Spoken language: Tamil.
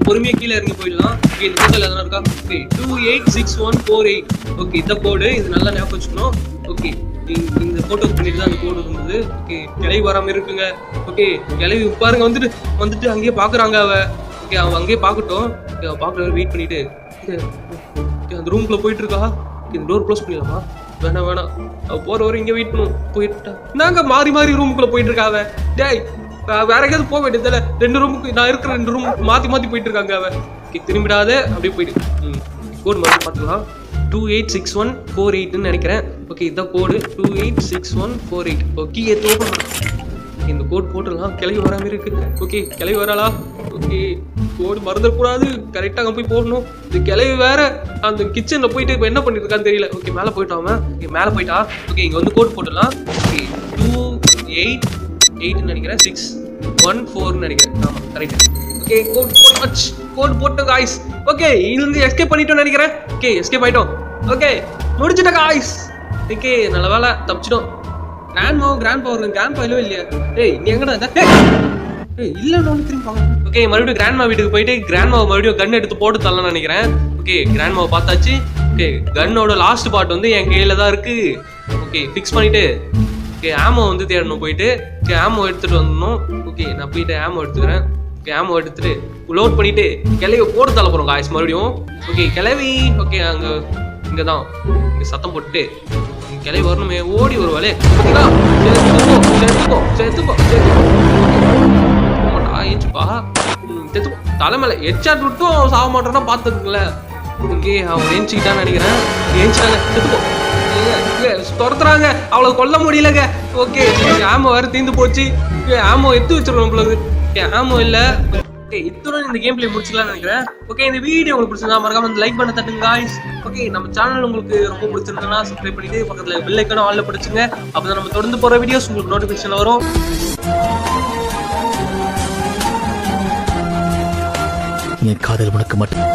பொறுமையா கீழே இறங்கி போயிடலாம். ஓகே இந்த கோட்ல எதனா இருக்கா? ஓகே 286148. ஓகே இந்த கோடு இது நல்லா ஞாபகம் வச்சுக்கணும். ஓகே இந்த போட்டோ பண்ணிட்டு தான் அந்த கோடு இருந்தது. ஓகே கிளவி வராம இருக்குங்க. ஓகே கிளவி பாருங்க வந்துட்டு அங்கேயே பாக்குறாங்க அவ. ஓகே அவ அங்கேயே பாக்கட்டும். பாக்குற வெயிட் பண்ணிட்டு அந்த ரூம்குள்ள போயிட்டு இருக்கா. இந்த டோர் க்ளோஸ் பண்ணிடலாமா? வேணாம் அவ போற வரை இங்கே வெயிட் பண்ணும். போயிட்டா நாங்க மாறி ரூமுக்குள்ள போயிட்டு இருக்கா அவ. டேய் வேற எங்கேயாவது போக வேண்டியதில்ல. 2 ரூமுக்கு நான் இருக்கிற 2 ரூம் மாத்தி போயிட்டு இருக்காங்க அவ. ஓகே திரும்பிடாத அப்படியே போயிட்டு கோடு மாதிரி பார்த்துக்கலாம். 286148 நினைக்கிறேன். ஓகே இதான் கோடு 286148. ஓகே எடுத்து ஓப்பன் பண்ணலாம். இந்த கோட் போட்டுடலாம். கிளவி வராம இருக்கு. ஓகே கிளவி வராளா? ஓகே கோடு மறந்துடக்கூடாது. கரெக்டாக அங்கே போய் போடணும். இந்த கிளவி வேற அந்த கிச்சனில் போயிட்டு இப்போ என்ன பண்ணிட்டு இருக்கான்னு தெரியல. ஓகே மேலே போயிட்டாம. ஓகே மேலே போயிட்டா. ஓகே இங்கே வந்து கோட் போட்டுடலாம். ஓகே 288 நினைக்கிறேன். 614 நினைக்கிறேன். ஆமாம் கரெக்ட். ஓகே கோட் போட்டு காய்ஸ். ஓகே இதுலேருந்து எஸ்கேப் பண்ணிட்டோம்னு நினைக்கிறேன். ஓகே எஸ்கேப் ஆயிட்டோம். ஓகே முடிச்சுட்டா காய்ஸ். ஓகே நல்ல வேலை தப்பிச்சிட்டோம். கிராண்ட் பா இல்லையா? ஏய் நீ எங்கடா இல்ல திரும்பி. ஓகே மறுபடியும் கிராண்ட்மா வீட்டுக்கு போயிட்டு கிராண்ட்மாவை மறுபடியும் கன் எடுத்து போட்டு தரலாம்னு நினைக்கிறேன். ஓகே கிராண்ட்மாவை பார்த்தாச்சு. ஓகே கன்னோட லாஸ்ட் பார்ட் வந்து என் கையில தான் இருக்கு. ஓகே ஃபிக்ஸ் பண்ணிட்டு ஓகே ஆமோ வந்து தேடணும். போயிட்டு ஓகே ஆமோ எடுத்துட்டு வந்துடணும். ஓகே நான் போயிட்டு ஆமோ எடுத்துக்கிறேன். ஓகே ஆமோ எடுத்துட்டு லோட் பண்ணிட்டு கிளவி போட்டு தள்ள போறோம் காய்ஸ் மறுபடியும். ஓகே கிளவி ஓகே இங்கே தான் சத்தம் போட்டுட்டு கிளவி வரணுமே ஓடி ஒரு வேலையே. ஏச்சுப்பா தலைமையில ஹெட்ஷாட் விட்டும் சாக மாட்டோம்னா பார்த்துக்குங்கள. ஓகே அவன் ஏஞ்சிக்கிட்டான்னு நினைக்கிறேன். ஏஞ்சிட்டாங்க செத்துப்போ. துரத்துறாங்க அவளை கொல்ல முடியலங்க. ஓகே ஆமோ வேற தீர்ந்து போச்சு. ஆமோ எடுத்து வச்சிருக்கோம் நம்மளுக்கு. ஆமோ இல்லை. ஓகே இத்துடன் இந்த கேம் பிளே முடிச்சுக்கலாம்னு நினைக்கிறேன். ஓகே இந்த வீடியோ உங்களுக்கு பிடிச்சிருந்தா மறக்காம வந்து லைக் பண்ண தட்டுங்க காய்ஸ். ஓகே நம்ம சேனல் உங்களுக்கு ரொம்ப பிடிச்சிருந்தா சப்ஸ்கிரைப் பண்ணிட்டு பக்கத்துல பெல் ஐகானை ஆல்ல படிச்சுங்க. அப்பதான் நம்ம தொடர்ந்து போற வீடியோஸ் உங்களுக்கு நோட்டிபிகேஷன் வரும். என் காதல் உனக்கு மட்டும்